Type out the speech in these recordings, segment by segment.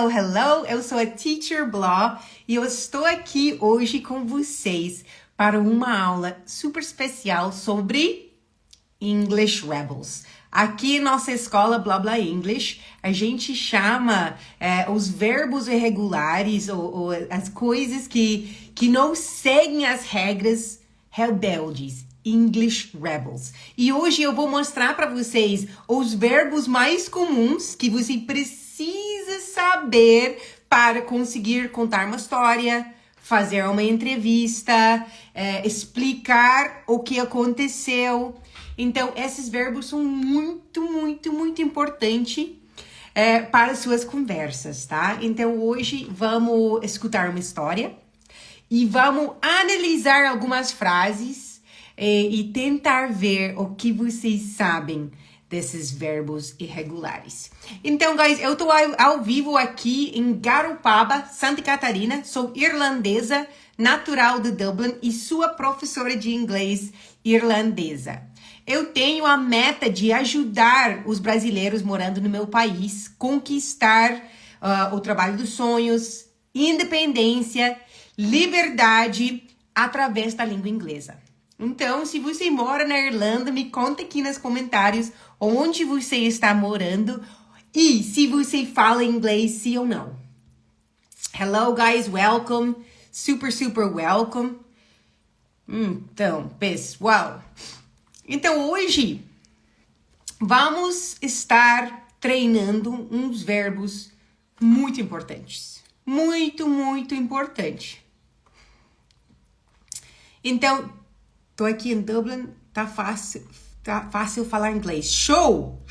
hello! Eu sou a Teacher Blah e eu estou aqui hoje com vocês para uma aula super especial sobre English Rebels. Aqui nossa escola Blah Blah English, a gente chama os verbos irregulares ou as coisas que não seguem as regras rebeldes. English Rebels. E hoje eu vou mostrar para vocês os verbos mais comuns que você precisa saber para conseguir contar uma história, fazer uma entrevista, explicar o que aconteceu. Então, esses verbos são muito importantes para suas conversas, tá? Então, hoje vamos escutar uma história e vamos analisar algumas frases e tentar ver o que vocês sabem desses verbos irregulares. Então, guys, eu tô ao vivo aqui em Garopaba, Santa Catarina. Sou irlandesa, natural de Dublin e sua professora de inglês irlandesa. Eu tenho a meta de ajudar os brasileiros morando no meu país conquistar o trabalho dos sonhos, independência, liberdade através da língua inglesa. Então, se você mora na Irlanda, me conta aqui nos comentários onde você está morando e se você fala inglês, sim ou não. Hello, guys, welcome. Super welcome. Então, pessoal. Então, hoje vamos estar treinando uns verbos muito importantes. Muito importante. Então, tô aqui em Dublin, tá fácil falar inglês. Show!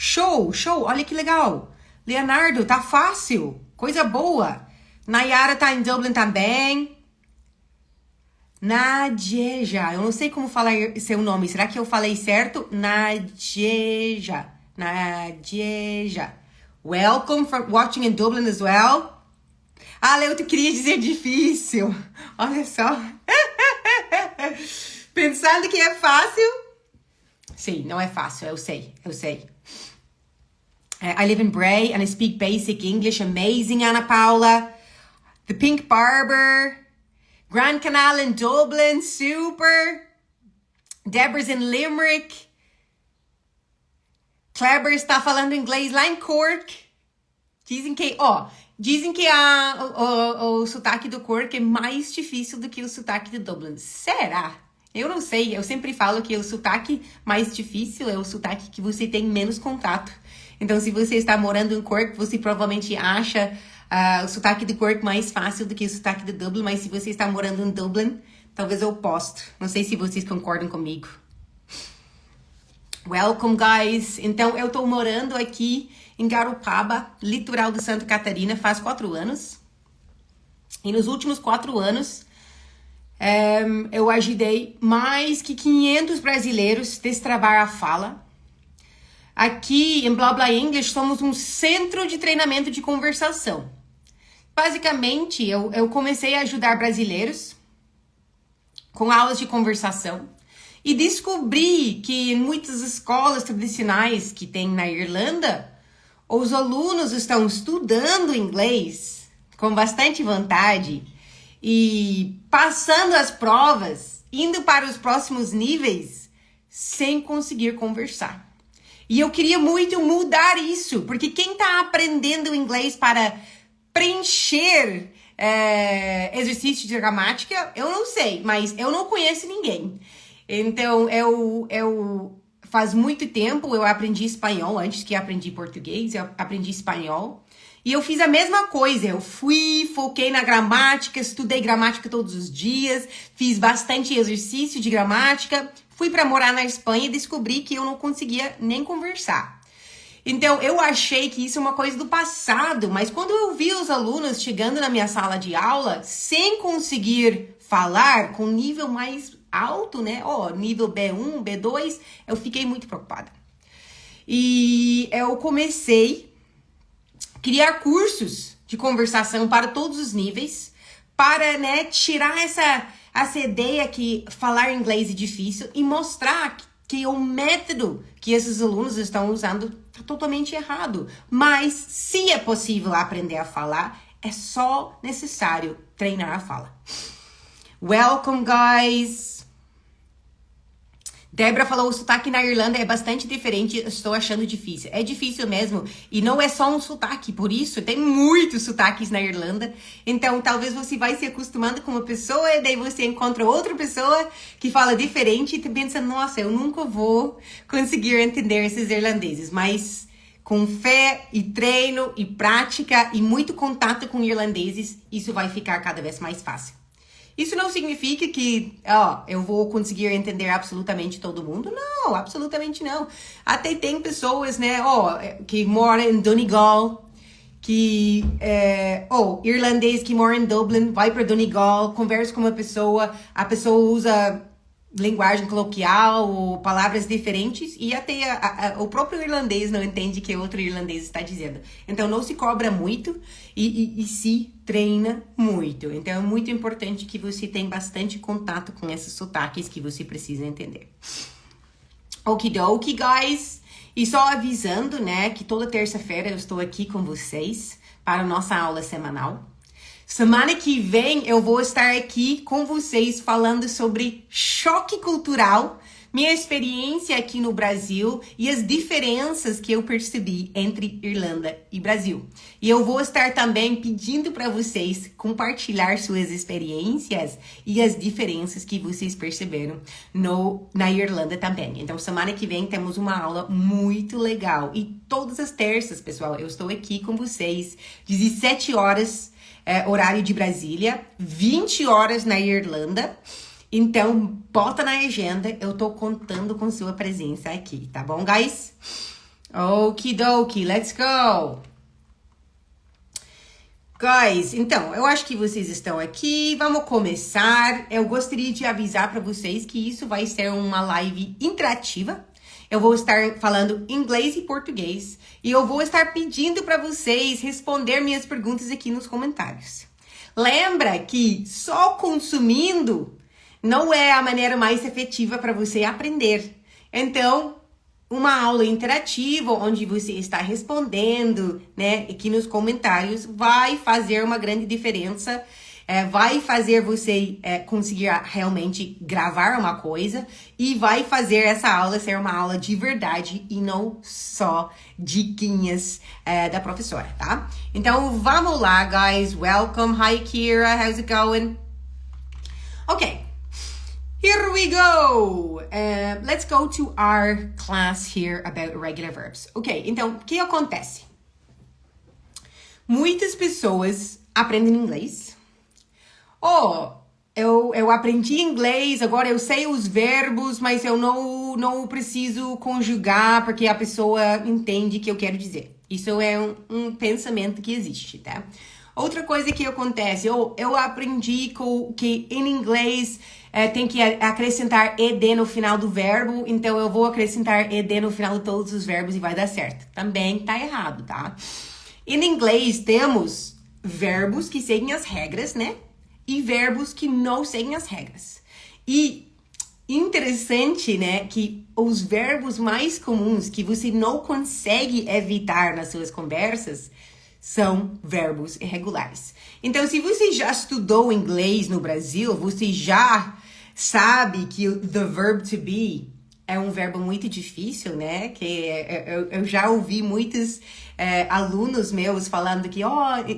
Olha que legal. Leonardo, tá fácil. Coisa boa. Nayara tá em Dublin também. Nadjeja, eu não sei como falar seu nome. Será que eu falei certo? Nadjeja. Welcome for watching in Dublin as well. Ah, Leo, tu queria dizer difícil. Olha só. Pensando que é fácil? Sim, não é fácil, eu sei. I live in Bray and I speak basic English. Amazing, Ana Paula. The Pink Barber. Grand Canal in Dublin, super. Deborah's in Limerick. Kleber está falando inglês lá em Cork. Dizem que o sotaque do Cork é mais difícil do que o sotaque de Dublin. Será? Eu não sei, eu sempre falo que o sotaque mais difícil é o sotaque que você tem menos contato. Então, se você está morando em Cork, você provavelmente acha o sotaque de Cork mais fácil do que o sotaque de Dublin, mas se você está morando em Dublin, talvez eu posto. Não sei se vocês concordam comigo. Welcome, guys! Então, eu estou morando aqui em Garopaba, litoral de Santa Catarina, faz 4 anos. E nos últimos 4 anos, eu ajudei mais que 500 brasileiros a destravar a fala. Aqui em Blah Blah English somos um centro de treinamento de conversação. Basicamente, eu comecei a ajudar brasileiros com aulas de conversação e descobri que em muitas escolas tradicionais que tem na Irlanda, os alunos estão estudando inglês com bastante vontade e passando as provas, indo para os próximos níveis sem conseguir conversar. E eu queria muito mudar isso, porque quem está aprendendo inglês para preencher exercício de gramática, eu não sei, mas eu não conheço ninguém. Então, eu faz muito tempo eu aprendi espanhol, antes que aprendi português, eu aprendi espanhol. E eu fiz a mesma coisa, eu foquei na gramática, estudei gramática todos os dias, fiz bastante exercício de gramática, fui para morar na Espanha e descobri que eu não conseguia nem conversar. Então, eu achei que isso é uma coisa do passado, mas quando eu vi os alunos chegando na minha sala de aula sem conseguir falar com nível mais alto, né? Nível B1, B2, eu fiquei muito preocupada. E eu comecei a criar cursos de conversação para todos os níveis, para, né, tirar essa ideia que falar inglês é difícil e mostrar que o método que esses alunos estão usando está totalmente errado. Mas se é possível aprender a falar, é só necessário treinar a fala. Welcome, guys! Débora falou, o sotaque na Irlanda é bastante diferente, estou achando difícil. É difícil mesmo, e não é só um sotaque, por isso tem muitos sotaques na Irlanda. Então, talvez você vai se acostumando com uma pessoa, e daí você encontra outra pessoa que fala diferente, e tu pensa, nossa, eu nunca vou conseguir entender esses irlandeses. Mas com fé e treino e prática e muito contato com irlandeses, isso vai ficar cada vez mais fácil. Isso não significa que, eu vou conseguir entender absolutamente todo mundo. Não, absolutamente não. Até tem pessoas, né, que moram em Donegal, irlandês que mora em Dublin, vai para Donegal, conversa com uma pessoa, a pessoa usa linguagem coloquial ou palavras diferentes e até o próprio irlandês não entende o que outro irlandês está dizendo. Então, não se cobra muito e se treina muito. Então, é muito importante que você tenha bastante contato com esses sotaques que você precisa entender. Okidoki, guys! E só avisando, né, que toda terça-feira eu estou aqui com vocês para a nossa aula semanal. Semana que vem eu vou estar aqui com vocês falando sobre choque cultural, minha experiência aqui no Brasil e as diferenças que eu percebi entre Irlanda e Brasil. E eu vou estar também pedindo para vocês compartilhar suas experiências e as diferenças que vocês perceberam na Irlanda também. Então, semana que vem temos uma aula muito legal. E todas as terças, pessoal, eu estou aqui com vocês, 17 horas, horário de Brasília, 20 horas na Irlanda. Então, bota na agenda, eu tô contando com sua presença aqui, tá bom, guys? Okidoki, let's go! Guys, então, eu acho que vocês estão aqui, vamos começar. Eu gostaria de avisar para vocês que isso vai ser uma live interativa. Eu vou estar falando inglês e português e eu vou estar pedindo para vocês responder minhas perguntas aqui nos comentários. Lembra que só consumindo não é a maneira mais efetiva para você aprender. Então, uma aula interativa onde você está respondendo, né, aqui nos comentários vai fazer uma grande diferença. Vai fazer você conseguir realmente gravar uma coisa e vai fazer essa aula ser uma aula de verdade e não só diquinhas da professora, tá? Então, vamos lá, guys. Welcome. Hi, Kira. How's it going? Okay. Here we go! Let's go to our class here about irregular verbs. Ok, então, o que acontece? Muitas pessoas aprendem inglês. Eu aprendi inglês, agora eu sei os verbos, mas eu não preciso conjugar porque a pessoa entende o que eu quero dizer. Isso é um pensamento que existe, tá? Outra coisa que acontece, eu aprendi que em inglês tem que acrescentar ed no final do verbo, então eu vou acrescentar ed no final de todos os verbos e vai dar certo. Também tá errado, tá? Em inglês temos verbos que seguem as regras, né? E verbos que não seguem as regras. E interessante, né, que os verbos mais comuns que você não consegue evitar nas suas conversas são verbos irregulares. Então, se você já estudou inglês no Brasil, você já sabe que o the verb to be é um verbo muito difícil, né? Que eu já ouvi muitos alunos meus falando que,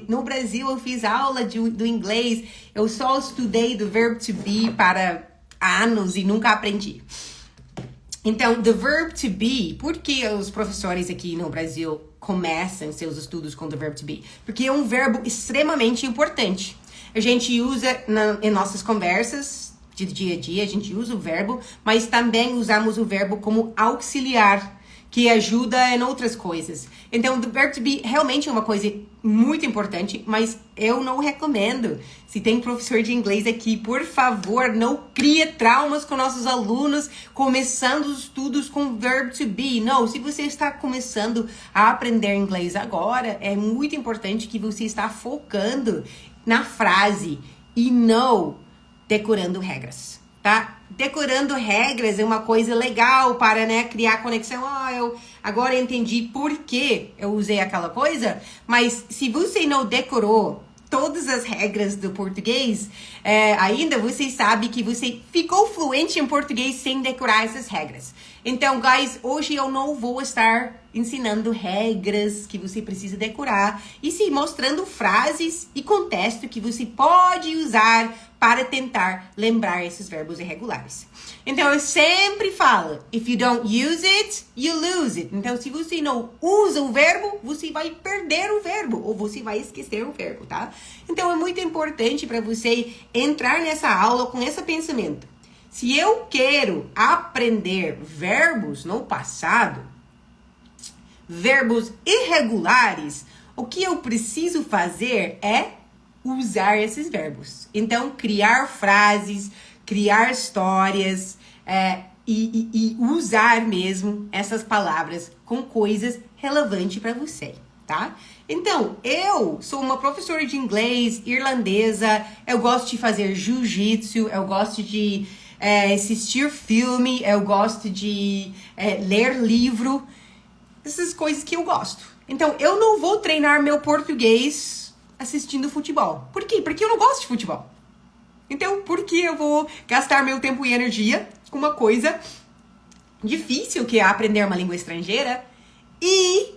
no Brasil eu fiz aula do inglês, eu só estudei do verb to be para anos e nunca aprendi. Então, the verb to be, por que os professores aqui no Brasil começam seus estudos com the verb to be? Porque é um verbo extremamente importante. A gente usa em nossas conversas de dia a dia, a gente usa o verbo, mas também usamos o verbo como auxiliar, que ajuda em outras coisas. Então, the verb to be realmente é uma coisa muito importante, mas eu não recomendo. Se tem professor de inglês aqui, por favor, não crie traumas com nossos alunos começando os estudos com verb to be. Não, se você está começando a aprender inglês agora, é muito importante que você está focando na frase e não decorando regras, tá? Decorando regras é uma coisa legal para, né, criar conexão. Eu agora entendi por que eu usei aquela coisa, mas se você não decorou todas as regras do português, ainda você sabe que você ficou fluente em português sem decorar essas regras. Então, guys, hoje eu não vou estar ensinando regras que você precisa decorar, e sim mostrando frases e contexto que você pode usar para tentar lembrar esses verbos irregulares. Então, eu sempre falo, if you don't use it, you lose it. Então, se você não usa o verbo, você vai perder o verbo, ou você vai esquecer o verbo, tá? Então, é muito importante para você entrar nessa aula com esse pensamento. Se eu quero aprender verbos no passado, verbos irregulares, o que eu preciso fazer é usar esses verbos. Então, criar frases, criar histórias e usar mesmo essas palavras com coisas relevantes para você, tá? Então, eu sou uma professora de inglês, irlandesa, eu gosto de fazer jiu-jitsu, eu gosto de assistir filme, eu gosto de ler livro, essas coisas que eu gosto. Então, eu não vou treinar meu português assistindo futebol. Por quê? Porque eu não gosto de futebol. Então, por que eu vou gastar meu tempo e energia com uma coisa difícil, que é aprender uma língua estrangeira, e,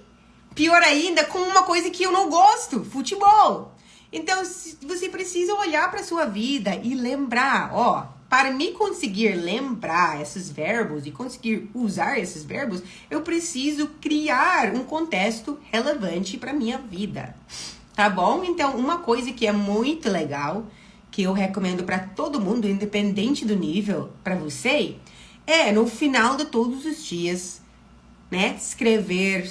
pior ainda, com uma coisa que eu não gosto, futebol? Então, você precisa olhar para sua vida e lembrar, para me conseguir lembrar esses verbos e conseguir usar esses verbos, eu preciso criar um contexto relevante para minha vida, tá bom? Então, uma coisa que é muito legal, que eu recomendo para todo mundo, independente do nível, para você, no final de todos os dias, né, escrever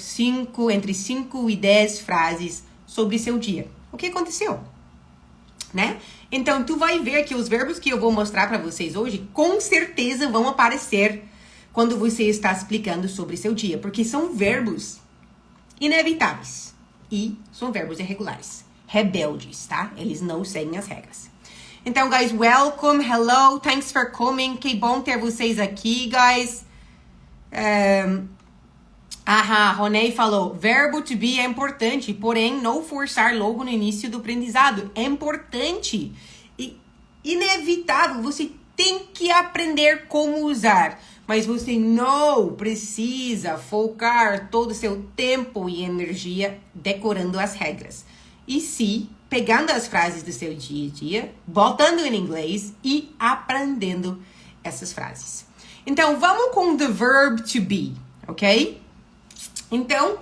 entre 5 e 10 frases sobre seu dia. O que aconteceu? Né? Então, tu vai ver que os verbos que eu vou mostrar para vocês hoje, com certeza vão aparecer quando você está explicando sobre seu dia, porque são verbos inevitáveis e são verbos irregulares, rebeldes, tá? Eles não seguem as regras. Então, guys, welcome, hello, thanks for coming, que bom ter vocês aqui, guys. Ronei falou, verbo to be é importante, porém não forçar logo no início do aprendizado. É importante e inevitável, você tem que aprender como usar, mas você não precisa focar todo o seu tempo e energia decorando as regras. E sim, pegando as frases do seu dia a dia, botando em inglês e aprendendo essas frases. Então, vamos com the verb to be, ok? Então,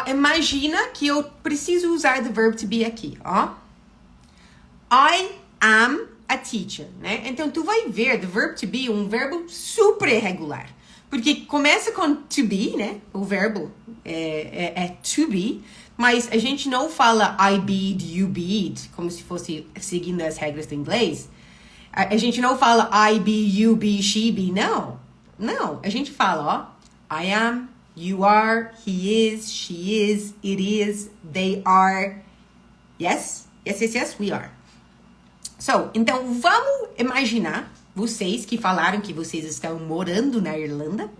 imagina que eu preciso usar the verb to be aqui, I am a teacher, né? Então, tu vai ver the verb to be um verbo super irregular. Porque começa com to be, né? O verbo é to be, mas a gente não fala I bead, you bead, como se fosse seguindo as regras do inglês. A gente não fala I be, you be, she be, não. Não, a gente fala, I am, you are, he is, she is, it is, they are. Yes? Yes, yes, yes, we are. Então, vamos imaginar, vocês que falaram que vocês estão morando na Irlanda,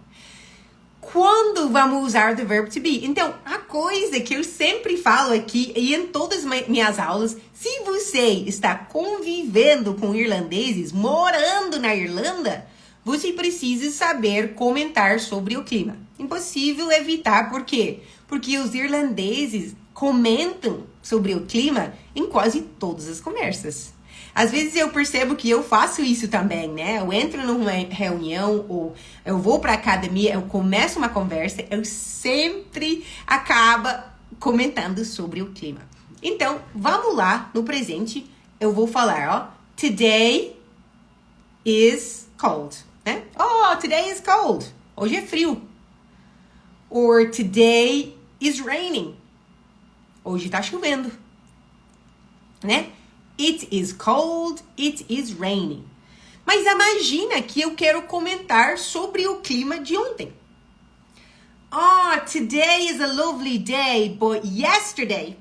quando vamos usar the verb to be? Então, a coisa que eu sempre falo aqui e em todas as minhas aulas, se você está convivendo com irlandeses, morando na Irlanda, você precisa saber comentar sobre o clima. Impossível evitar, por quê? Porque os irlandeses comentam sobre o clima em quase todas as conversas. Às vezes eu percebo que eu faço isso também, né? Eu entro numa reunião ou eu vou para academia, eu começo uma conversa, eu sempre acabo comentando sobre o clima. Então, vamos lá, no presente, eu vou falar, today is cold, né? Today is cold. Hoje é frio. Or today is raining. Hoje tá chovendo, né? It is cold, it is raining. Mas imagina que eu quero comentar sobre o clima de ontem. Today is a lovely day, but yesterday.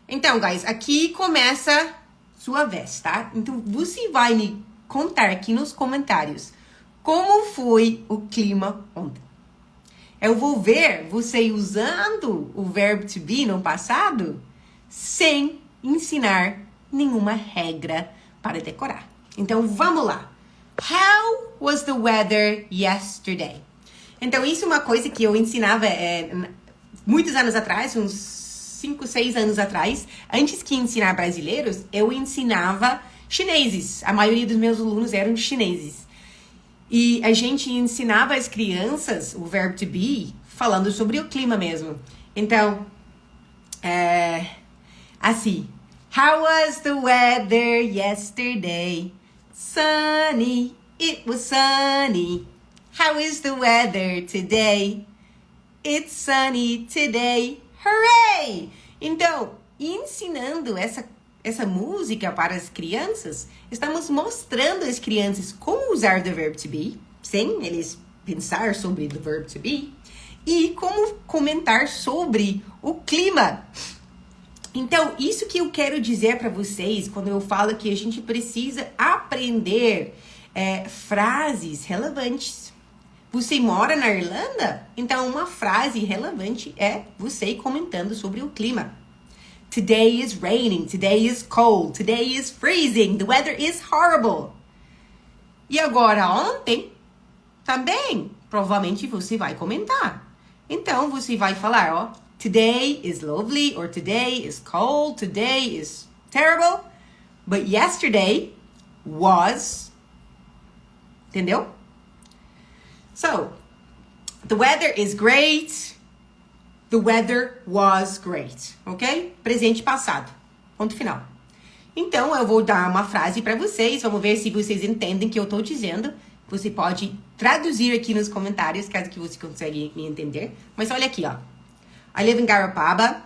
Então, guys, aqui começa sua vez, tá? Então, você vai me contar aqui nos comentários como foi o clima ontem. Eu vou ver você usando o verbo to be no passado sem ensinar nenhuma regra para decorar. Então, vamos lá. How was the weather yesterday? Então, isso é uma coisa que eu ensinava muitos anos atrás, uns 5, 6 anos atrás. Antes que ensinar brasileiros, eu ensinava chineses. A maioria dos meus alunos eram chineses. E a gente ensinava as crianças o verbo to be falando sobre o clima mesmo. Então, assim. How was the weather yesterday? Sunny, it was sunny. How is the weather today? It's sunny today. Hooray! Então, ensinando essa música para as crianças, estamos mostrando às crianças como usar o verbo to be, sem eles pensar sobre o verbo to be, e como comentar sobre o clima. Então, isso que eu quero dizer para vocês quando eu falo que a gente precisa aprender frases relevantes. Você mora na Irlanda? Então, uma frase relevante é você comentando sobre o clima. Today is raining. Today is cold. Today is freezing. The weather is horrible. E agora, ontem, também, provavelmente você vai comentar. Então, você vai falar, ó, today is lovely, or today is cold, today is terrible, but yesterday was, entendeu? So, the weather is great, the weather was great, ok? Presente e passado, ponto final. Então, eu vou dar uma frase para vocês, vamos ver se vocês entendem o que eu estou dizendo. Você pode traduzir aqui nos comentários, caso que você consiga me entender. Mas olha aqui, ó. I live in Garopaba,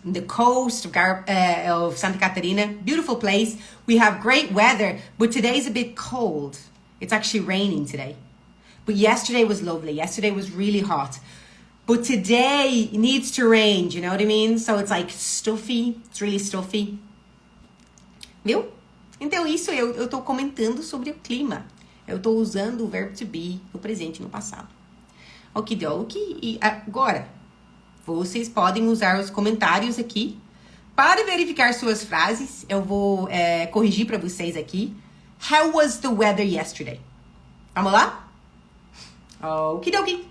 on the coast of Santa Catarina. Beautiful place. We have great weather, but today is a bit cold. It's actually raining today. But yesterday was lovely. Yesterday was really hot. But today it needs to rain, do you know what I mean? So it's like stuffy. It's really stuffy. Viu? Então isso eu tô comentando sobre o clima. Eu tô usando o verbo to be no presente e no passado. Okidoki. E agora, vocês podem usar os comentários aqui para verificar suas frases. Eu vou corrigir para vocês aqui. How was the weather yesterday? Vamos lá? Okidoki.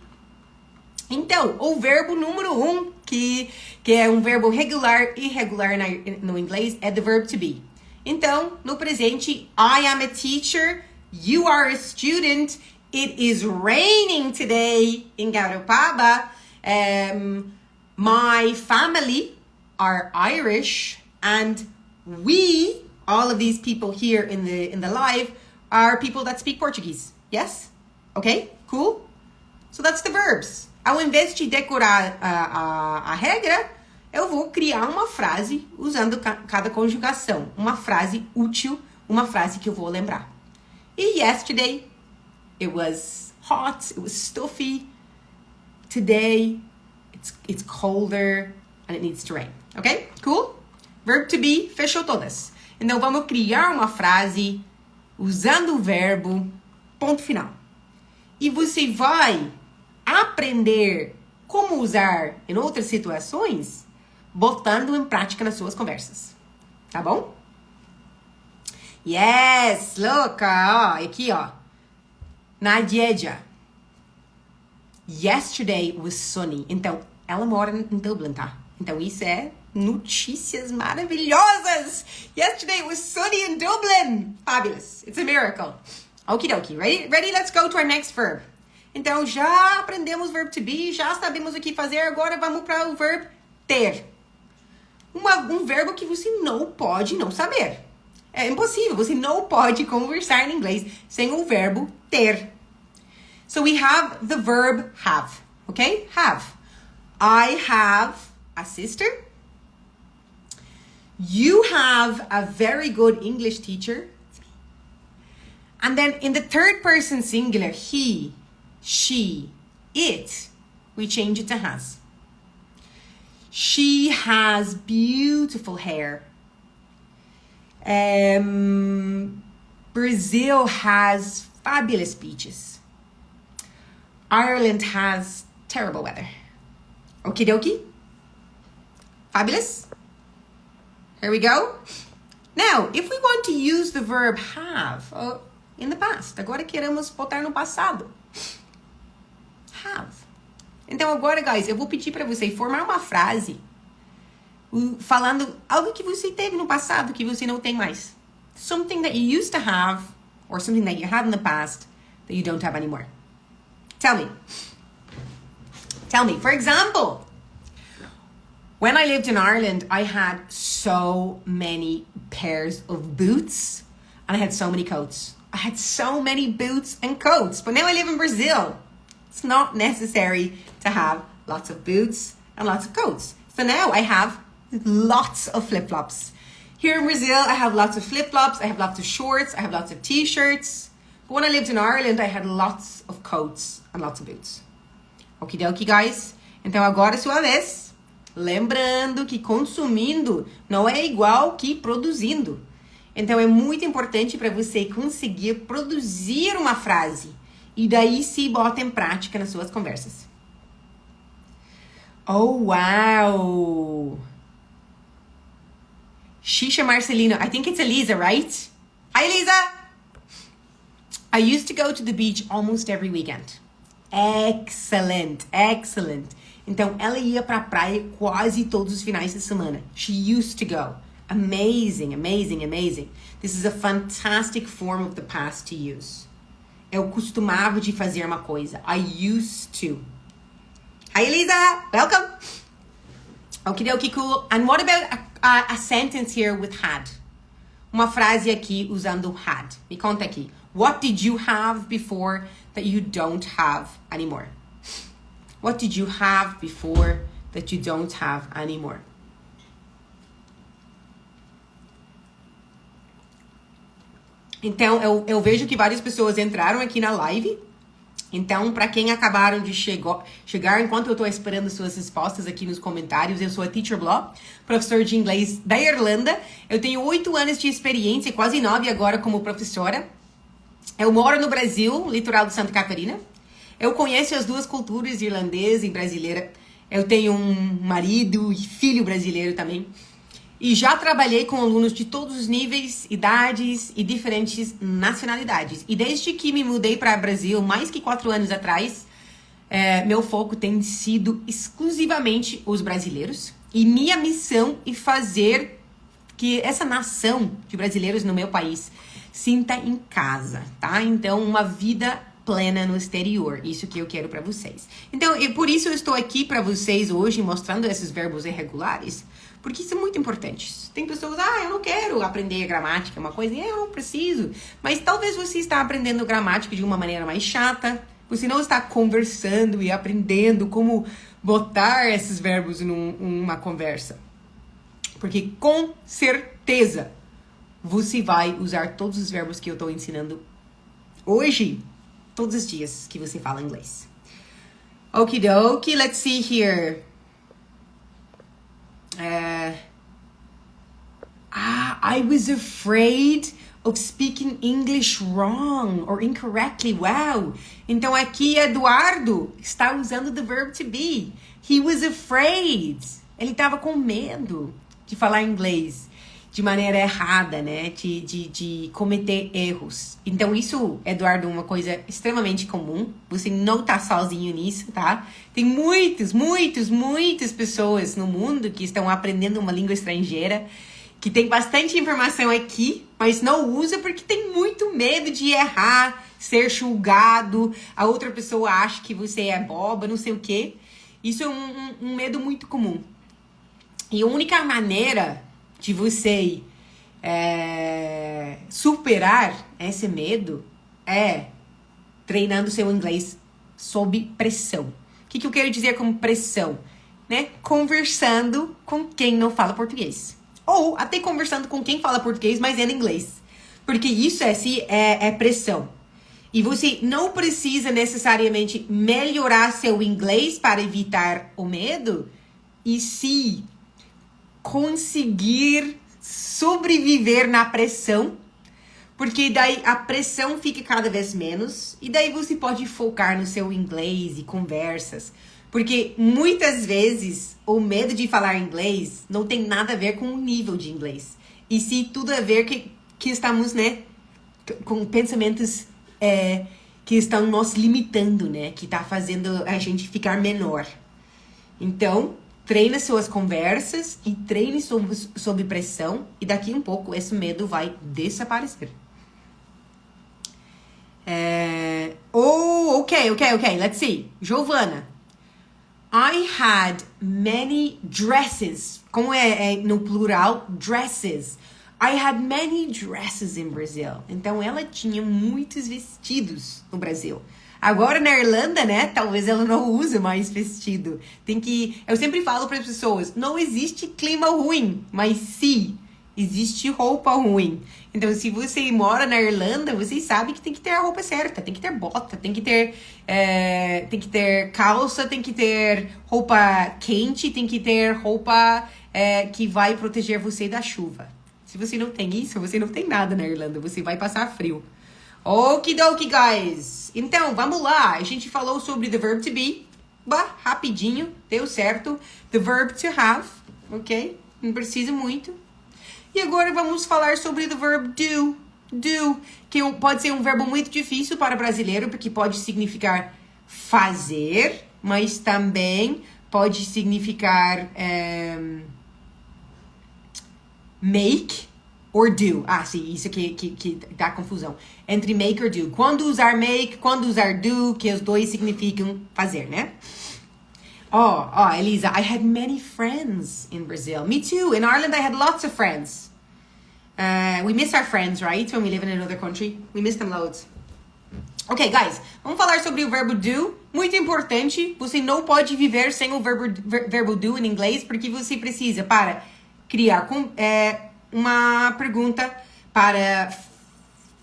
Então, o verbo número 1, que é um verbo regular e irregular no inglês, é the verb to be. Então, no presente, I am a teacher, you are a student, it is raining today in Garopaba. My family are Irish, and we, all of these people here in the live, are people that speak Portuguese. Yes? Okay? Cool? So that's the verbs. Ao invés de decorar a regra, eu vou criar uma frase usando cada conjugação. Uma frase útil, uma frase que eu vou lembrar. E yesterday, it was hot, it was stuffy. Today, it's colder and it needs to rain. Ok? Cool? Verb to be, fechou todas. Então, vamos criar uma frase usando o verbo, ponto final. E você vai aprender como usar em outras situações, botando em prática nas suas conversas. Tá bom? Yes! Look, ó, aqui, ó. Nadieja. Yesterday was sunny. Então, ela mora em Dublin, tá? Então, isso é notícias maravilhosas. Yesterday was sunny in Dublin. Fabulous. It's a miracle. Okie dokie. Ready? Let's go to our next verb. Então, já aprendemos o verbo to be, já sabemos o que fazer. Agora, vamos para o verbo ter. Um verbo que você não pode não saber. É impossível. Você não pode conversar em inglês sem o verbo ter. So, we have the verb have. Okay? Have. I have a sister. You have a very good English teacher. And then in the third person singular, he, she, it, we change it to has. She has beautiful hair. Brazil has fabulous beaches. Ireland has terrible weather. Okie dokie? Fabulous? Here we go. Now, if we want to use the verb have in the past, agora queremos botar no passado. Have. Então agora, guys, eu vou pedir para você formar uma frase falando algo que você teve no passado que você não tem mais. Something that you used to have or something that you had in the past that you don't have anymore. Tell me. Tell me. For example, when I lived in Ireland, I had so many pairs of boots and I had so many coats. I had so many boots and coats. But now I live in Brazil. It's not necessary to have lots of boots and lots of coats. So now I have lots of flip-flops. Here in Brazil, I have lots of flip-flops. I have lots of shorts. I have lots of t-shirts. But when I lived in Ireland, I had lots of coats and lots of boots. Okie dokie, guys? Então agora é sua vez. Lembrando que consumindo não é igual que produzindo. Então é muito importante para você conseguir produzir uma frase. E daí se bota em prática nas suas conversas. Oh, wow! Xisha Marcelino. I think it's Elisa, right? Hi, Elisa! I used to go to the beach almost every weekend. Excellent, excellent. Então, ela ia pra praia quase todos os finais de semana. She used to go. Amazing, amazing, amazing. This is a fantastic form of the past to use. Eu costumava de fazer uma coisa. I used to. Hi, Elisa! Welcome! Okie dokie, cool. And what about a sentence here with had? Uma frase aqui usando had. Me conta aqui. What did you have before that you don't have anymore? What did you have before that you don't have anymore? Então, eu vejo que várias pessoas entraram aqui na live. Então, para quem acabaram de chegar, enquanto eu estou esperando suas respostas aqui nos comentários, eu sou a Teacher Blah, professor de inglês da Irlanda. Eu tenho 8 anos de experiência, quase 9 agora como professora. Eu moro no Brasil, litoral de Santa Catarina. Eu conheço as duas culturas, irlandesa e brasileira. Eu tenho um marido e filho brasileiro também. E já trabalhei com alunos de todos os níveis, idades e diferentes nacionalidades. E desde que me mudei para o Brasil, mais que 4 anos atrás, meu foco tem sido exclusivamente os brasileiros. E minha missão é fazer que essa nação de brasileiros no meu país sinta em casa, tá? Então, uma vida plena no exterior. Isso que eu quero para vocês. Então, e por isso eu estou aqui para vocês hoje mostrando esses verbos irregulares, porque isso é muito importante. Tem pessoas, eu não quero aprender gramática, uma coisa, eu não preciso. Mas talvez você está aprendendo gramática de uma maneira mais chata, você não está conversando e aprendendo como botar esses verbos numa conversa. Porque com certeza você vai usar todos os verbos que eu estou ensinando hoje, todos os dias que você fala inglês. Okidoki, let's see here. I was afraid of speaking English wrong or incorrectly. Wow! Então aqui Eduardo está usando the verb to be. He was afraid. Ele estava com medo de falar inglês de maneira errada, né? De cometer erros. Então isso, Eduardo, é uma coisa extremamente comum. Você não tá sozinho nisso, tá? Tem muitas pessoas no mundo que estão aprendendo uma língua estrangeira, que tem bastante informação aqui, mas não usa porque tem muito medo de errar, ser julgado, a outra pessoa acha que você é boba, não sei o quê. Isso é um medo muito comum. E a única maneira de você superar esse medo é treinando seu inglês sob pressão. O que eu quero dizer com pressão? Né? Conversando com quem não fala português. Ou até conversando com quem fala português, mas em inglês. Porque isso é pressão. E você não precisa necessariamente melhorar seu inglês para evitar o medo, e se conseguir sobreviver na pressão Porque daí a pressão fica cada vez menos e daí você pode focar no seu inglês e conversas. Porque muitas vezes o medo de falar inglês não tem nada a ver com o nível de inglês. E sim tudo a ver que estamos, né, com pensamentos que estão nos limitando, né? Que tá fazendo a gente ficar menor. Então, treina suas conversas e treine sob pressão. E daqui um pouco esse medo vai desaparecer. Okay. Let's see. Giovana. I had many dresses. Como é no plural? Dresses. I had many dresses in Brazil. Então, ela tinha muitos vestidos no Brasil. Agora, na Irlanda, né? Talvez ela não use mais vestido. Eu sempre falo para as pessoas, não existe clima ruim, mas sim, existe roupa ruim. Então, se você mora na Irlanda, você sabe que tem que ter a roupa certa. Tem que ter bota, tem que ter calça, tem que ter roupa quente, tem que ter roupa que vai proteger você da chuva. Se você não tem isso, você não tem nada na Irlanda. Você vai passar frio. Okidoki, guys. Então, vamos lá. A gente falou sobre the verb to be. Rapidinho. Deu certo. The verb to have. Ok? Não precisa muito. E agora vamos falar sobre the verb do. Do. Que pode ser um verbo muito difícil para brasileiro, porque pode significar fazer, mas também pode significar make or do. Sim, isso que dá confusão. Entre make or do. Quando usar make, quando usar do, que os dois significam fazer, né? Elisa, I had many friends in Brazil. Me too. In Ireland, I had lots of friends. We miss our friends, right? When we live in another country. We miss them loads. Ok, guys. Vamos falar sobre o verbo do. Muito importante. Você não pode viver sem o verbo do em inglês, porque você precisa para criar uma pergunta, para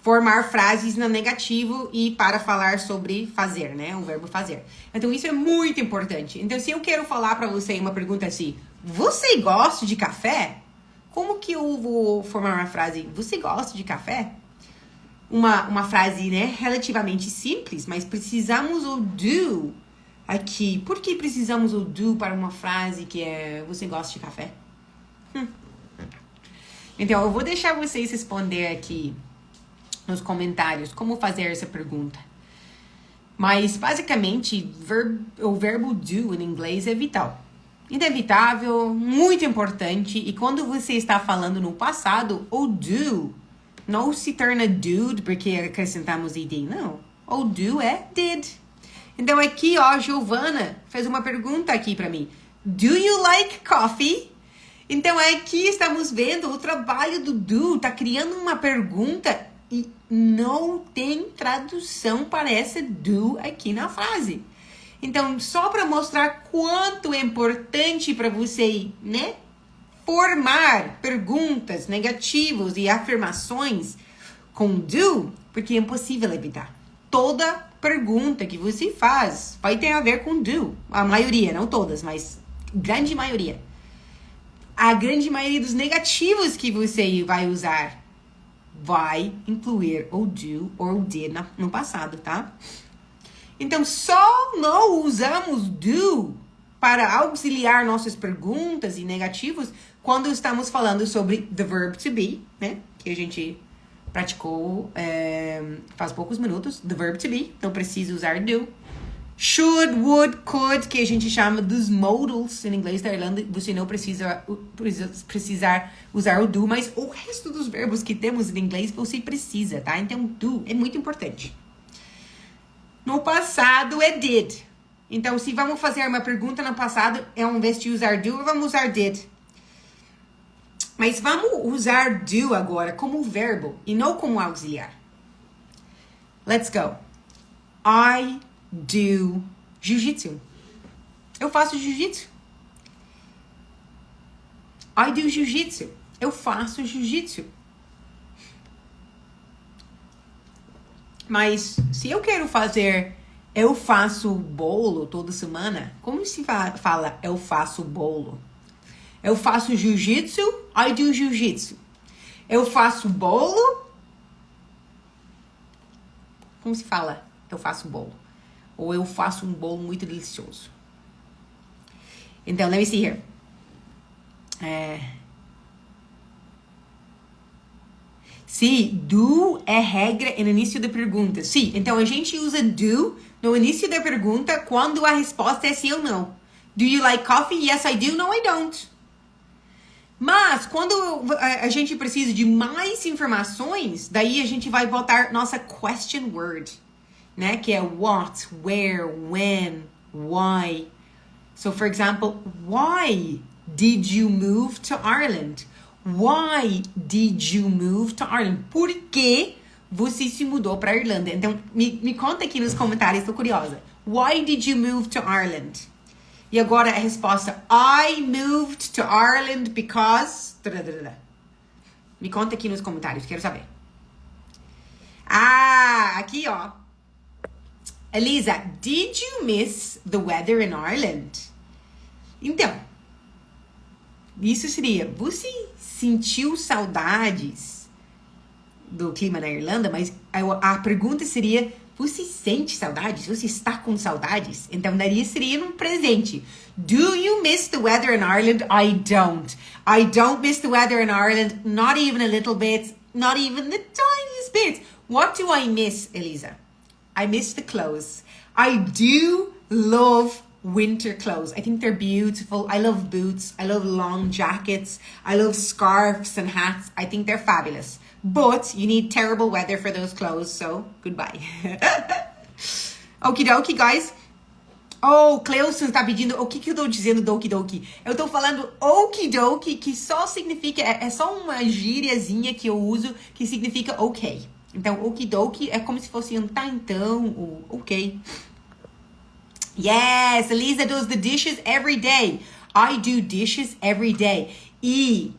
formar frases no negativo e para falar sobre fazer, né? O verbo fazer. Então, isso é muito importante. Então, se eu quero falar para você uma pergunta assim, você gosta de café? Como que eu vou formar uma frase, você gosta de café? Uma frase, né, relativamente simples, mas precisamos o do aqui. Por que precisamos o do para uma frase que é você gosta de café? Então, eu vou deixar vocês responder aqui nos comentários como fazer essa pergunta. Mas, basicamente, o verbo do em inglês é vital. Inevitável, muito importante. E quando você está falando no passado, o do não se torna did porque acrescentamos ed. Não. O do é did. Então, aqui, Giovana fez uma pergunta aqui para mim. Do you like coffee? Então, aqui estamos vendo o trabalho do do. Tá criando uma pergunta e não tem tradução para essa do aqui na frase. Então, só para mostrar quanto é importante para você, né, formar perguntas negativas e afirmações com do, porque é impossível evitar. Toda pergunta que você faz vai ter a ver com do. A maioria, não todas, mas grande maioria. A grande maioria dos negativos que você vai usar vai incluir o do ou o did no passado, tá? Então, só não usamos do para auxiliar nossas perguntas e negativos quando estamos falando sobre the verb to be, né? Que a gente praticou faz poucos minutos. The verb to be, não precisa usar do. Should, would, could, que a gente chama dos modals em inglês da Irlanda. Você não precisar usar o do, mas o resto dos verbos que temos em inglês você precisa, tá? Então, do é muito importante. No passado é did. Então, se vamos fazer uma pergunta no passado, ao invés de usar do, vamos usar did. Mas vamos usar do agora como verbo e não como auxiliar. Let's go. I do jiu-jitsu. Eu faço jiu-jitsu. I do jiu-jitsu. Eu faço jiu-jitsu. Mas se eu quero fazer, eu faço bolo toda semana, como se fala eu faço bolo? Eu faço jiu-jitsu, I do jiu-jitsu. Eu faço bolo, Como se fala? Eu faço bolo. Ou eu faço um bolo muito delicioso. Então, let me see here. Sim, do é regra no início da pergunta. Sim, então a gente usa do no início da pergunta quando a resposta é sim ou não. Do you like coffee? Yes, I do. No, I don't. Mas quando a gente precisa de mais informações, daí a gente vai botar nossa question word, né? Que é what, where, when, why. So, for example, why did you move to Ireland? Why did you move to Ireland? Por que você se mudou para a Irlanda? Então, me conta aqui nos comentários, estou curiosa. Why did you move to Ireland? E agora a resposta, I moved to Ireland because... Me conta aqui nos comentários, quero saber. Ah, aqui ó. Elisa, did you miss the weather in Ireland? Então, isso seria, você sentiu saudades do clima na Irlanda? Mas a pergunta seria, você sente saudades? Você está com saudades? Então, daí seria um presente. Do you miss the weather in Ireland? I don't. I don't miss the weather in Ireland, not even a little bit, not even the tiniest bit. What do I miss, Elisa? I miss the clothes. I do love winter clothes. I think they're beautiful. I love boots. I love long jackets. I love scarves and hats. I think they're fabulous. But you need terrible weather for those clothes, so goodbye. Okie dokie, guys. Oh, Cleuson tá pedindo, o que eu tô dizendo doki doki? Eu tô falando okie dokie, que só significa, é só uma gíriazinha que eu uso, que significa ok. Então, okie dokie é como se fosse um tá então, ou ok. Yes, Elisa does the dishes every day. I do dishes every day. E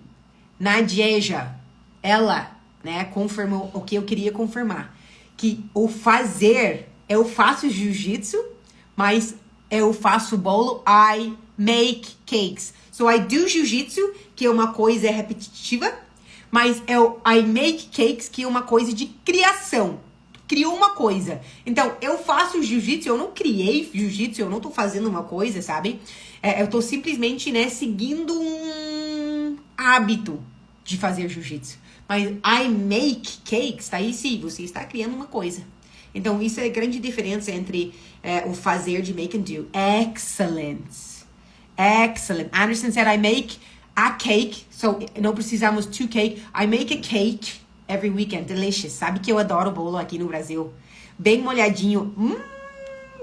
Nadieja, ela, né, confirmou o que eu queria confirmar. Que o fazer, eu faço jiu-jitsu, mas eu faço bolo, I make cakes. So I do jiu-jitsu, que é uma coisa repetitiva, mas I make cakes, que é uma coisa de criação. Criou uma coisa. Então, eu faço jiu-jitsu, eu não criei jiu-jitsu, eu não tô fazendo uma coisa, sabe? Eu tô simplesmente, né, seguindo um hábito de fazer jiu-jitsu. Mas I make cakes, tá aí sim, você está criando uma coisa. Então, isso é a grande diferença entre o fazer de make and do. Excellent. Excellent. Anderson said, I make a cake. So, não precisamos to cake. I make a cake every weekend. Delicious. Sabe que eu adoro bolo aqui no Brasil. Bem molhadinho.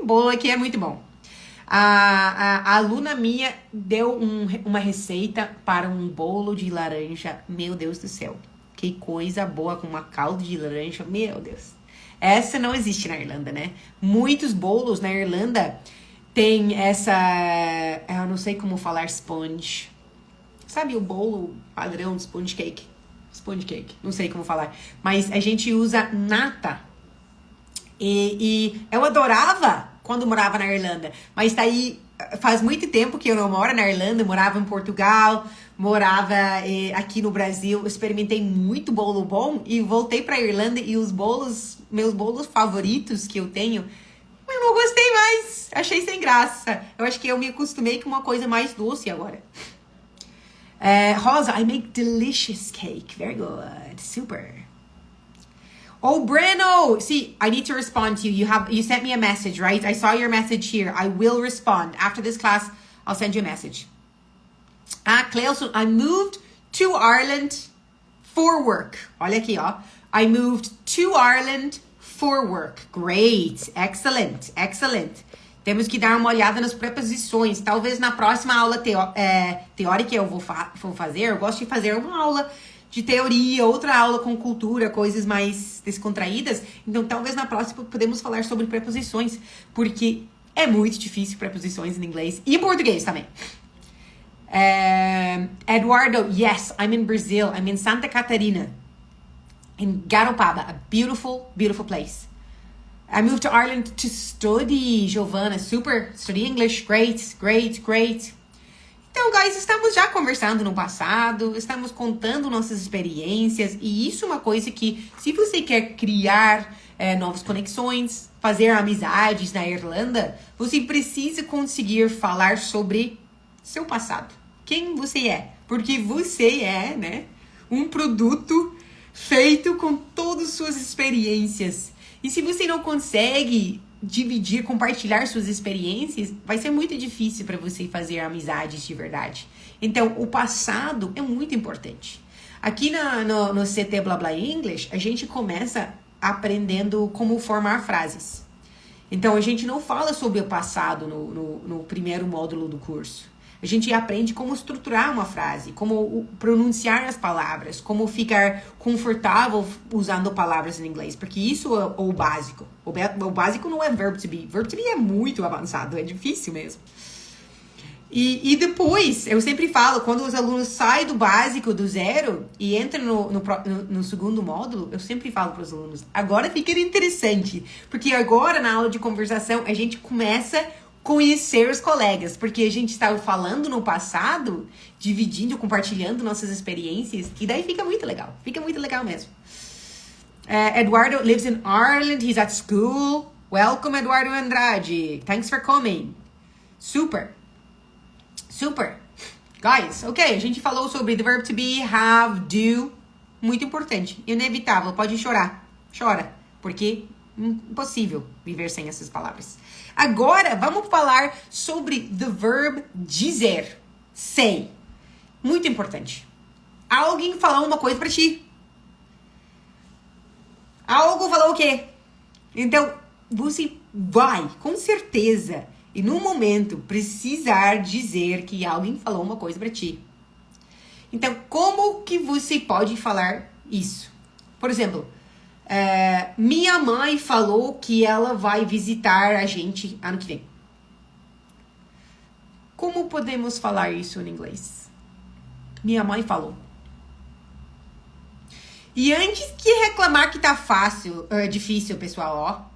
Bolo aqui é muito bom. A aluna minha deu uma receita para um bolo de laranja. Meu Deus do céu. Que coisa boa com uma calda de laranja. Meu Deus. Essa não existe na Irlanda, né? Muitos bolos na Irlanda tem essa... Eu não sei como falar sponge. Sabe o bolo padrão de sponge cake? Sponge cake. Não sei como falar. Mas a gente usa nata. E eu adorava quando morava na Irlanda. Mas tá aí... Faz muito tempo que eu não moro na Irlanda. Eu morava em Portugal. Morava aqui no Brasil. Experimentei muito bolo bom. E voltei pra Irlanda. E os bolos... Meus bolos favoritos que eu tenho... Eu não gostei mais. Achei sem graça. Eu acho que eu me acostumei com uma coisa mais doce agora. Rosa, I make delicious cake. Very good. Super. Oh, Breno. See, I need to respond to you. You sent me a message, right? I saw your message here. I will respond. After this class, I'll send you a message. Cleelson, I moved to Ireland for work. Olha aqui, ó. I moved to Ireland for work. Great. Excellent. Excellent. Temos que dar uma olhada nas preposições. Talvez na próxima aula teórica que eu vou fazer, eu gosto de fazer uma aula de teoria, outra aula com cultura, coisas mais descontraídas. Então, talvez na próxima podemos falar sobre preposições, porque é muito difícil preposições em inglês e em português também. Eduardo, yes, I'm in Brazil. I'm in Santa Catarina. In Garopaba, a beautiful, beautiful place. I moved to Ireland to study, Giovanna. Super. Study English. Great, great, great. Então, guys, estamos já conversando no passado, estamos contando nossas experiências, e isso é uma coisa que, se você quer criar novas conexões, fazer amizades na Irlanda, você precisa conseguir falar sobre seu passado. Quem você é? Porque você é, né, um produto feito com todas as suas experiências. E se você não consegue dividir, compartilhar suas experiências, vai ser muito difícil para você fazer amizades de verdade. Então, o passado é muito importante. Aqui no CT Blah Blah English, a gente começa aprendendo como formar frases. Então, a gente não fala sobre o passado no primeiro módulo do curso. A gente aprende como estruturar uma frase, como pronunciar as palavras, como ficar confortável usando palavras em inglês, porque isso é o básico. O básico não é verb to be. Verb to be é muito avançado, é difícil mesmo. E depois, eu sempre falo, quando os alunos saem do básico, do zero, e entram no segundo módulo, eu sempre falo para os alunos, agora fica interessante, porque agora na aula de conversação a gente começa conhecer os colegas, porque a gente estava falando no passado, dividindo, compartilhando nossas experiências, e daí fica muito legal mesmo. Eduardo lives in Ireland, he's at school. Welcome, Eduardo Andrade. Thanks for coming. Super. Guys, ok, a gente falou sobre the verb to be, have, do, muito importante, inevitável, pode chorar, chora, porque impossível viver sem essas palavras. Agora, vamos falar sobre the verb dizer, say. Muito importante. Alguém falou uma coisa pra ti. Algo falou o quê? Então, você vai, com certeza, e no momento, precisar dizer que alguém falou uma coisa pra ti. Então, como que você pode falar isso? Por exemplo, minha mãe falou que ela vai visitar a gente ano que vem. Como podemos falar isso em inglês? Minha mãe falou. E antes que reclamar que tá difícil, pessoal,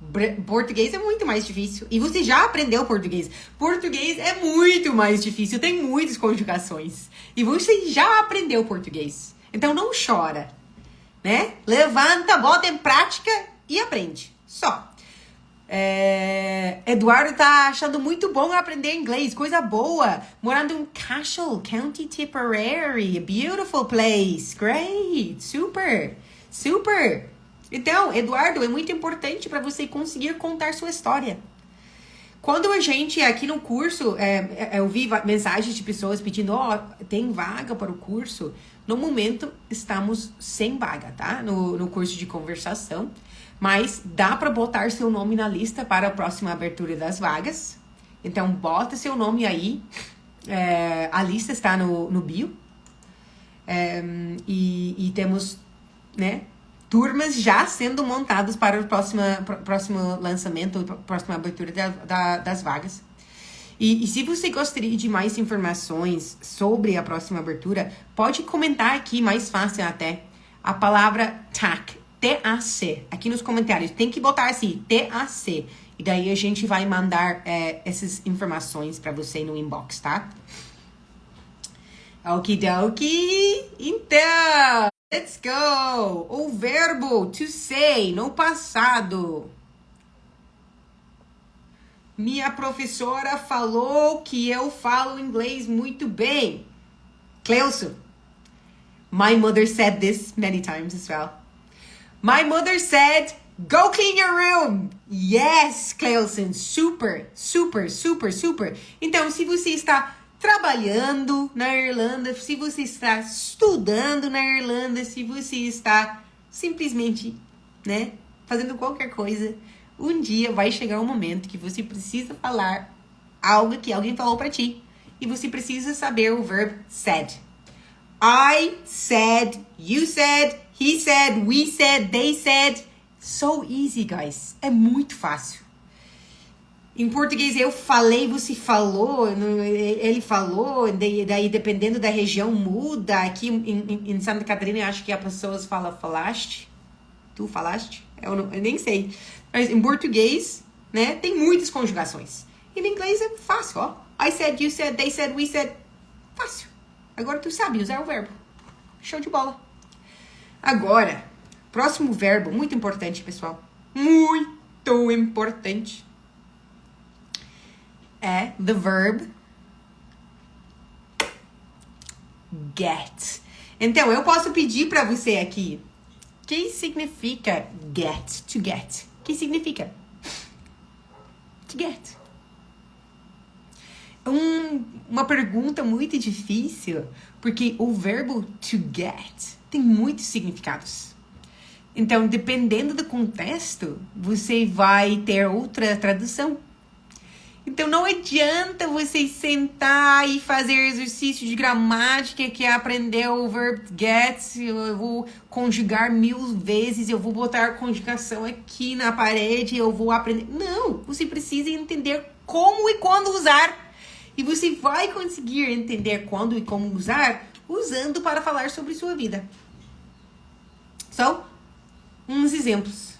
português é muito mais difícil. E você já aprendeu português. Português é muito mais difícil, tem muitas conjugações. E você já aprendeu português. Então não chora, né? Levanta, bota em prática e aprende. Só. Eduardo tá achando muito bom aprender inglês, coisa boa. Morando em Cashel, County Tipperary, beautiful place, great, super. Então, Eduardo, é muito importante para você conseguir contar sua história. Quando a gente, aqui no curso, eu vi mensagens de pessoas pedindo, tem vaga para o curso. No momento, estamos sem vaga, tá? No curso de conversação. Mas dá para botar seu nome na lista para a próxima abertura das vagas. Então, bota seu nome aí. A lista está no bio. E temos, né, turmas já sendo montadas para o próximo lançamento, próxima abertura das vagas. E se você gostaria de mais informações sobre a próxima abertura, pode comentar aqui, mais fácil até, a palavra TAC. TAC, aqui nos comentários, tem que botar assim, TAC, e daí a gente vai mandar essas informações para você no inbox, tá? Okidoki, então, let's go! O verbo to say, no passado. Minha professora falou que eu falo inglês muito bem. Cleilson, my mother said this many times as well. My mother said, go clean your room. Yes, Cleilson, super. Então, se você está trabalhando na Irlanda, se você está estudando na Irlanda, se você está simplesmente, né, fazendo qualquer coisa, um dia vai chegar um momento que você precisa falar algo que alguém falou para ti. E você precisa saber o verbo said. I said, you said, he said, we said, they said. So easy, guys. É muito fácil. Em português, eu falei, você falou, ele falou, daí dependendo da região muda. Aqui em Santa Catarina, eu acho que as pessoas falam falaste. Tu falaste? Eu nem sei. Mas em português, né, tem muitas conjugações. E em inglês é fácil, ó. I said, you said, they said, we said. Fácil. Agora tu sabe usar o verbo. Show de bola. Agora, próximo verbo, muito importante, pessoal. Muito importante. É the verb get. Então, eu posso pedir para você aqui, o que significa get? To get. O que significa? To get. Uma pergunta muito difícil, porque o verbo to get tem muitos significados. Então, dependendo do contexto, você vai ter outra tradução. Então, não adianta você sentar e fazer exercício de gramática que é aprender o verbo get, eu vou conjugar 1000 vezes, eu vou botar a conjugação aqui na parede, eu vou aprender. Não, você precisa entender como e quando usar. E você vai conseguir entender quando e como usar, usando para falar sobre sua vida. So, uns exemplos.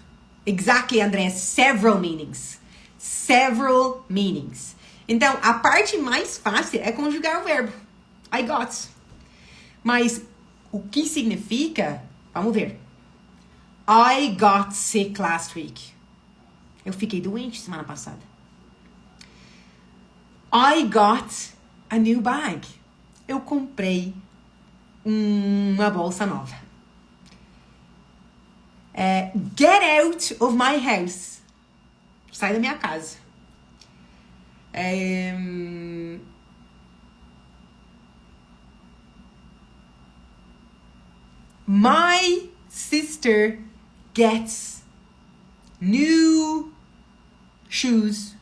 Exactly, André, several meanings. Several meanings. Então, a parte mais fácil é conjugar o verbo. I got. Mas, o que significa? Vamos ver. I got sick last week. Eu fiquei doente semana passada. I got a new bag. Eu comprei uma bolsa nova. Get out of my house. Sai da minha casa. My sister gets new shoes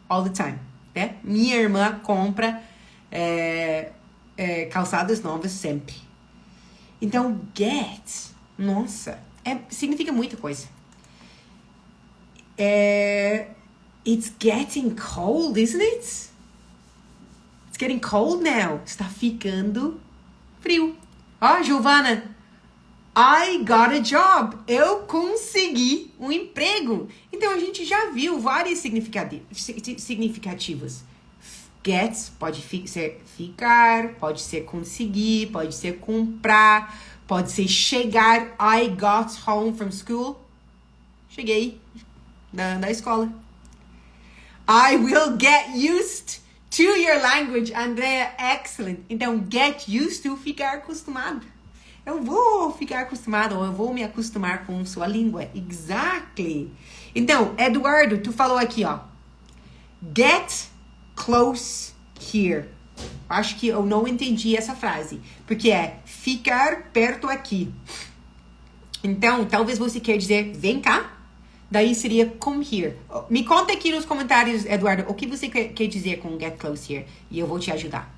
all the time. Né? Minha irmã compra calçadas novas sempre. Então, get, nossa, significa muita coisa. It's getting cold, isn't it? It's getting cold now. Está ficando frio. Ó, Giovana, I got a job. Eu consegui um emprego. Então, a gente já viu vários significativos. Get pode ser ficar, pode ser conseguir, pode ser comprar, pode ser chegar. I got home from school. Cheguei da escola. I will get used to your language, Andrea. Excellent. Então, get used to, ficar acostumado. Eu vou ficar acostumado, ou eu vou me acostumar com sua língua. Exactly. Então, Eduardo, tu falou aqui, ó. Get close here. Acho que eu não entendi essa frase. Porque é ficar perto aqui. Então, talvez você quer dizer vem cá. Daí seria come here. Me conta aqui nos comentários, Eduardo, o que você quer dizer com get close here. E eu vou te ajudar.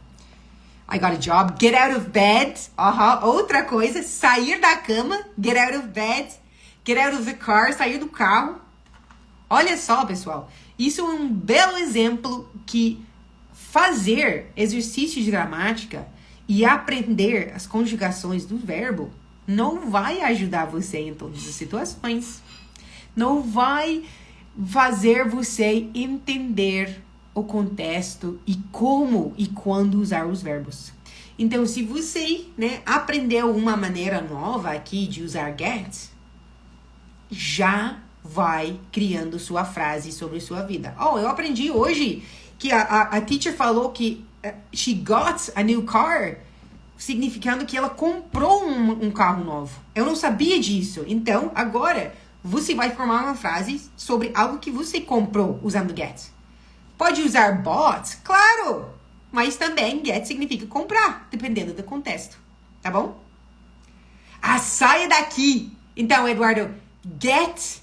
I got a job. Get out of bed. Outra coisa. Sair da cama. Get out of bed. Get out of the car. Sair do carro. Olha só, pessoal. Isso é um belo exemplo que fazer exercício de gramática e aprender as conjugações do verbo não vai ajudar você em todas as situações. Não vai fazer você entender o contexto e como e quando usar os verbos. Então, se você, aprendeu uma maneira nova aqui de usar get, já vai criando sua frase sobre sua vida. Eu aprendi hoje que a teacher falou que she got a new car, significando que ela comprou um carro novo. Eu não sabia disso. Então, agora, você vai formar uma frase sobre algo que você comprou usando get. Pode usar bought? Claro! Mas também get significa comprar, dependendo do contexto. Tá bom? Saia daqui! Então, Eduardo, get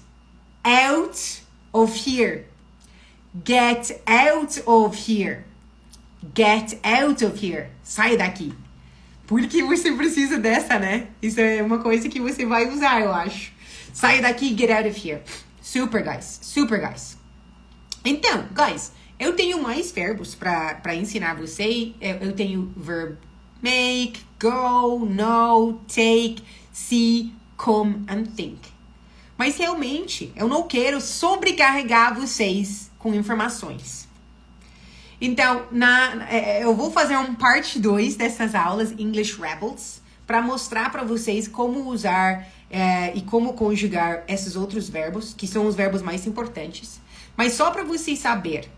out of here. Get out of here. Get out of here. Saia daqui. Porque você precisa dessa, né? Isso é uma coisa que você vai usar, eu acho. Saia daqui, get out of here. Super, guys. Super, guys. Então, guys, eu tenho mais verbos para ensinar você. Eu tenho verb make, go, know, take, see, come and think. Mas realmente, eu não quero sobrecarregar vocês com informações. Então, eu vou fazer um parte 2 dessas aulas English Rebels para mostrar para vocês como usar e como conjugar esses outros verbos, que são os verbos mais importantes. Mas só para vocês saber,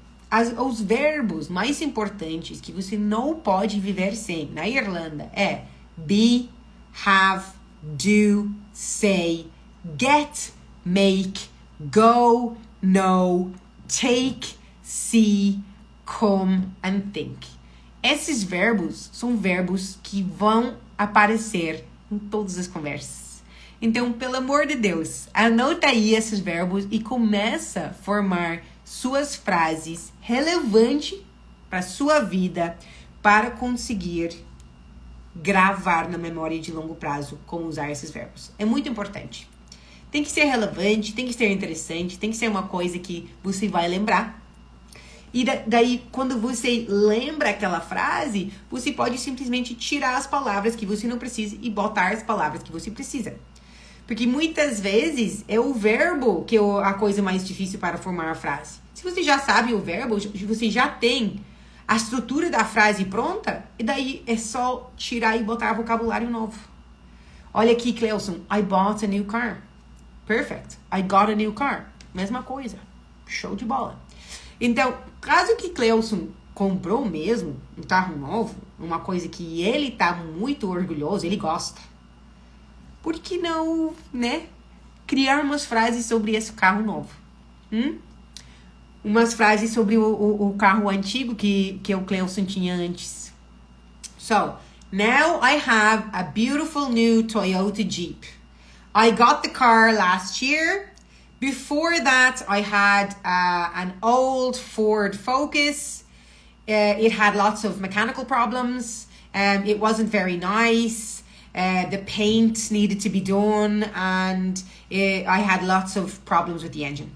os verbos mais importantes que você não pode viver sem na Irlanda é be, have, do, say, get, make, go, know, take, see, come and think. Esses verbos são verbos que vão aparecer em todas as conversas. Então, pelo amor de Deus, anota aí esses verbos e começa a formar suas frases relevantes para a sua vida para conseguir gravar na memória de longo prazo como usar esses verbos. É muito importante. Tem que ser relevante, tem que ser interessante, tem que ser uma coisa que você vai lembrar. E daí, quando você lembra aquela frase, você pode simplesmente tirar as palavras que você não precisa e botar as palavras que você precisa. Porque muitas vezes é o verbo que é a coisa mais difícil para formar a frase. Se você já sabe o verbo, você já tem a estrutura da frase pronta, e daí é só tirar e botar vocabulário novo. Olha aqui, Cleilson. I bought a new car. Perfect. I got a new car. Mesma coisa. Show de bola. Então, caso que Cleilson comprou mesmo um carro novo, uma coisa que ele tá muito orgulhoso, ele gosta. Por que não, né? Criar umas frases sobre esse carro novo. Umas frases sobre o carro antigo que o Cleilson tinha antes. So, now I have a beautiful new Toyota Jeep. I got the car last year. Before that, I had an old Ford Focus. It had lots of mechanical problems. It wasn't very nice. The paint needed to be done. And I had lots of problems with the engine.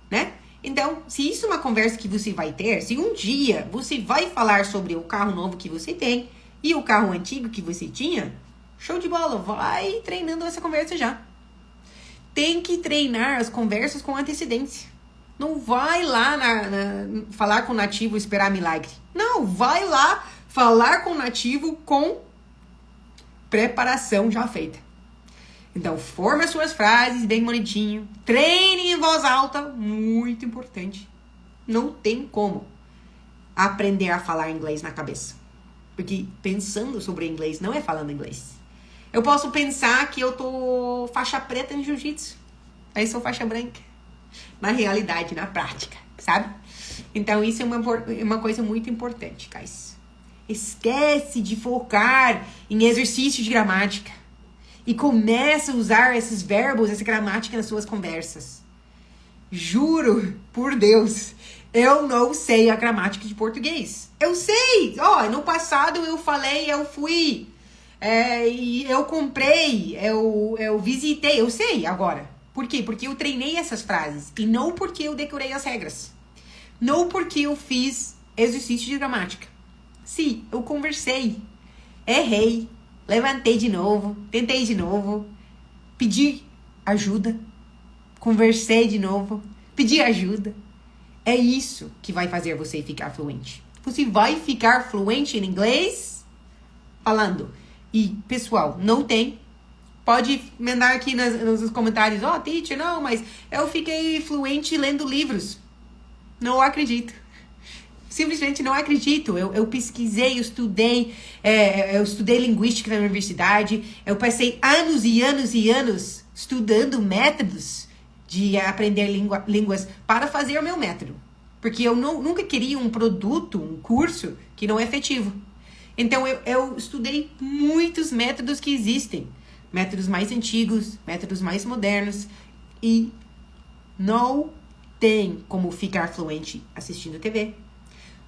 Né? Então, se isso é uma conversa que você vai ter, se um dia você vai falar sobre o carro novo que você tem e o carro antigo que você tinha, show de bola, vai treinando essa conversa já. Tem que treinar as conversas com antecedência. Não vai lá falar com o nativo e esperar milagre. Não, vai lá falar com o nativo com preparação já feita. Então, forma suas frases bem bonitinho. Treine em voz alta, muito importante. Não tem como aprender a falar inglês na cabeça. Porque pensando sobre inglês não é falando inglês. Eu posso pensar que eu tô faixa preta em jiu-jitsu. Aí sou faixa branca. Na realidade, na prática, sabe? Então, isso é uma coisa muito importante, guys. Esquece de focar em exercício de gramática. E começa a usar esses verbos, essa gramática nas suas conversas. Juro, por Deus, eu não sei a gramática de português. Eu sei! No passado eu falei, eu fui... e eu comprei, eu visitei, eu sei agora. Por quê? Porque eu treinei essas frases. E não porque eu decorei as regras. Não porque eu fiz exercício de gramática. Sim, eu conversei. Errei. Levantei de novo. Tentei de novo. Pedi ajuda. Conversei de novo. Pedi ajuda. É isso que vai fazer você ficar fluente. Você vai ficar fluente em inglês falando. E, pessoal, não tem. Pode mandar aqui nos comentários. Teacher, não, mas eu fiquei fluente lendo livros. Não acredito. Simplesmente não acredito. Eu pesquisei, eu estudei linguística na universidade. Eu passei anos e anos e anos estudando métodos de aprender línguas para fazer o meu método. Porque eu nunca queria um produto, um curso que não é efetivo. Então, eu estudei muitos métodos que existem. Métodos mais antigos, métodos mais modernos. E não tem como ficar fluente assistindo TV.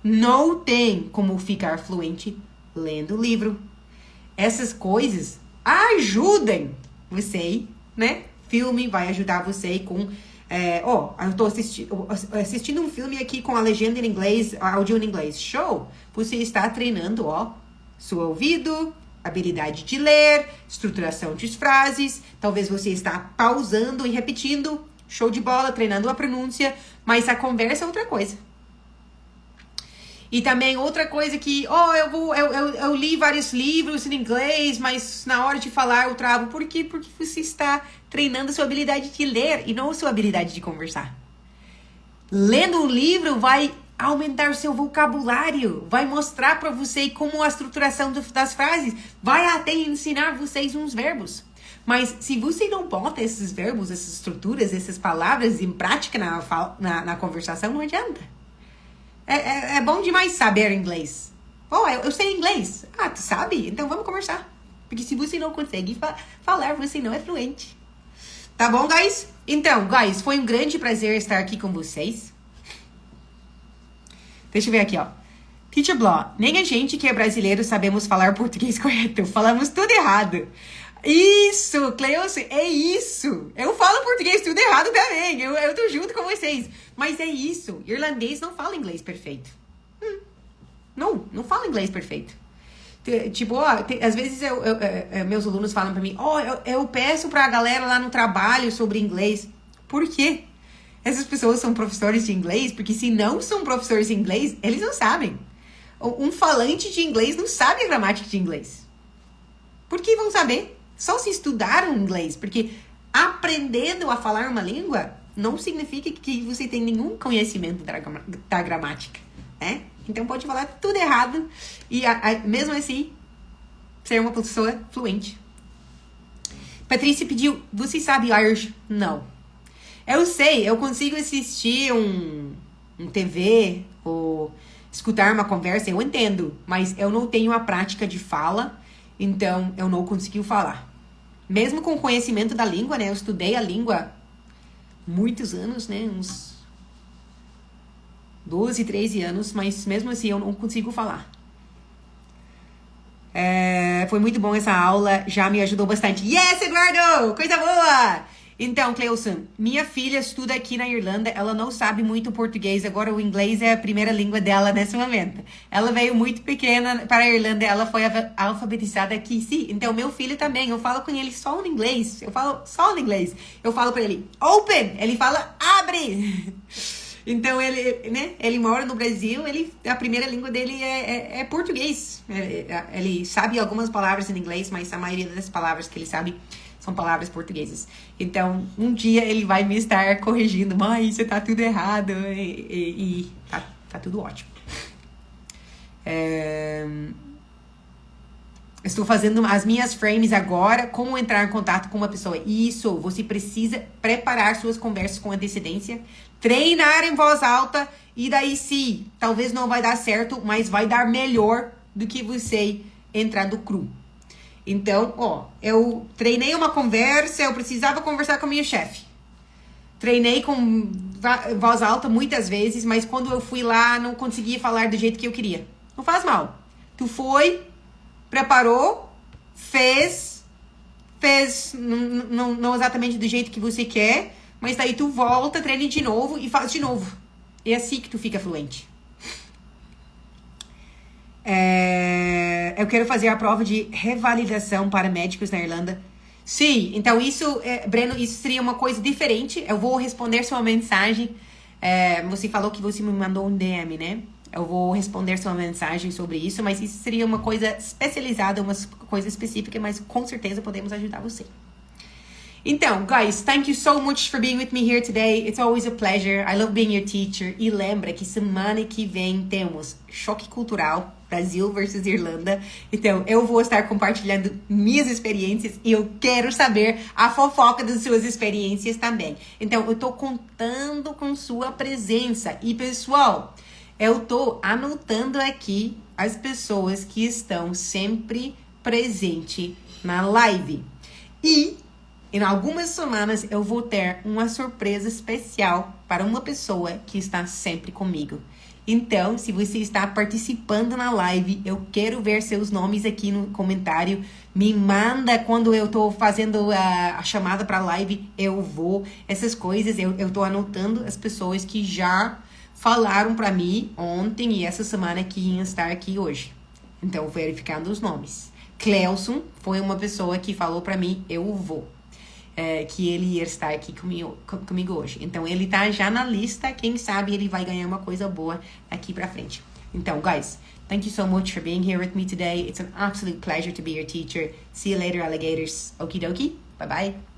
Não tem como ficar fluente lendo livro. Essas coisas ajudem você, né? Filme vai ajudar você com... eu tô assistindo um filme aqui com a legenda em inglês, áudio em inglês. Show! Você está treinando, seu ouvido, habilidade de ler, estruturação de frases. Talvez você está pausando e repetindo. Show de bola, treinando a pronúncia. Mas a conversa é outra coisa. E também outra coisa que, eu li vários livros em inglês, mas na hora de falar eu travo. Por quê? Porque você está treinando a sua habilidade de ler e não a sua habilidade de conversar. Lendo um livro vai aumentar o seu vocabulário, vai mostrar para você como a estruturação das frases, vai até ensinar vocês uns verbos. Mas se você não bota esses verbos, essas estruturas, essas palavras em prática na conversação, não adianta. É bom demais saber inglês. Eu sei inglês. Ah, tu sabe? Então vamos conversar. Porque se você não consegue falar, você não é fluente. Tá bom, guys? Então, guys, foi um grande prazer estar aqui com vocês. Deixa eu ver aqui, ó. Teacher Blah, nem a gente que é brasileiro sabemos falar português correto. Falamos tudo errado. Isso, Cleuson, é isso. Eu falo português tudo errado também. Eu tô junto com vocês. Mas é isso. Irlandês não fala inglês perfeito. Não fala inglês perfeito. Tipo, às vezes meus alunos falam pra mim, eu peço pra galera lá no trabalho sobre inglês. Por quê? Essas pessoas são professores de inglês? Porque se não são professores de inglês, eles não sabem. Um falante de inglês não sabe a gramática de inglês. Por que vão saber? Só se estudaram inglês, porque aprendendo a falar uma língua não significa que você tem nenhum conhecimento da gramática, né? Então pode falar tudo errado e mesmo assim ser uma pessoa fluente. Patrícia pediu, você sabe Irish? Não. Eu sei, eu consigo assistir um TV ou escutar uma conversa, eu entendo, mas eu não tenho a prática de fala. Então, eu não consegui falar. Mesmo com conhecimento da língua, né? Eu estudei a língua muitos anos, né? Uns 12, 13 anos. Mas mesmo assim, eu não consigo falar. Foi muito bom essa aula. Já me ajudou bastante. Yes, Eduardo! Coisa boa! Então, Cleuson, minha filha estuda aqui na Irlanda, ela não sabe muito português, agora o inglês é a primeira língua dela nesse momento. Ela veio muito pequena para a Irlanda, ela foi alfabetizada aqui, sim. Então, meu filho também, eu falo com ele só no inglês, eu falo para ele, open, ele fala, abre! Então, ele mora no Brasil, a primeira língua dele é português. Ele sabe algumas palavras em inglês, mas a maioria das palavras que ele sabe são palavras portuguesas. Então, um dia ele vai me estar corrigindo. Mãe, você tá tudo errado. E tá tudo ótimo. Estou fazendo as minhas frames agora. Como entrar em contato com uma pessoa. Isso, você precisa preparar suas conversas com antecedência. Treinar em voz alta. E daí sim, talvez não vai dar certo, mas vai dar melhor do que você entrando cru. Então, eu treinei uma conversa, eu precisava conversar com a minha chefe. Treinei com voz alta muitas vezes, mas quando eu fui lá, não conseguia falar do jeito que eu queria. Não faz mal. Tu foi, preparou, fez não exatamente do jeito que você quer, mas daí tu volta, treina de novo e faz de novo. É assim que tu fica fluente. Eu quero fazer a prova de revalidação para médicos na Irlanda. Sim, então isso, Breno, isso seria uma coisa diferente. Eu vou responder sua mensagem. Você falou que você me mandou um DM, né? Eu vou responder sua mensagem sobre isso, mas isso seria uma coisa especializada, uma coisa específica, mas com certeza podemos ajudar você. Então, guys, thank you so much for being with me here today. It's always a pleasure. I love being your teacher. E lembra que semana que vem temos Choque Cultural, Brasil versus Irlanda. Então, eu vou estar compartilhando minhas experiências e eu quero saber a fofoca das suas experiências também. Então, eu tô contando com sua presença. E, pessoal, eu tô anotando aqui as pessoas que estão sempre presentes na live. E em algumas semanas eu vou ter uma surpresa especial para uma pessoa que está sempre comigo. Então, se você está participando na live, eu quero ver seus nomes aqui no comentário. Me manda quando eu estou fazendo a chamada para a live, eu vou. Essas coisas, eu estou anotando as pessoas que já falaram para mim ontem e essa semana que iam estar aqui hoje. Então, verificando os nomes. Cleuson foi uma pessoa que falou para mim, eu vou. Que ele ia estar aqui comigo hoje. Então, ele tá já na lista. Quem sabe ele vai ganhar uma coisa boa aqui pra frente. Então, guys, thank you so much for being here with me today. It's an absolute pleasure to be your teacher. See you later, alligators. Okie dokie. Bye-bye.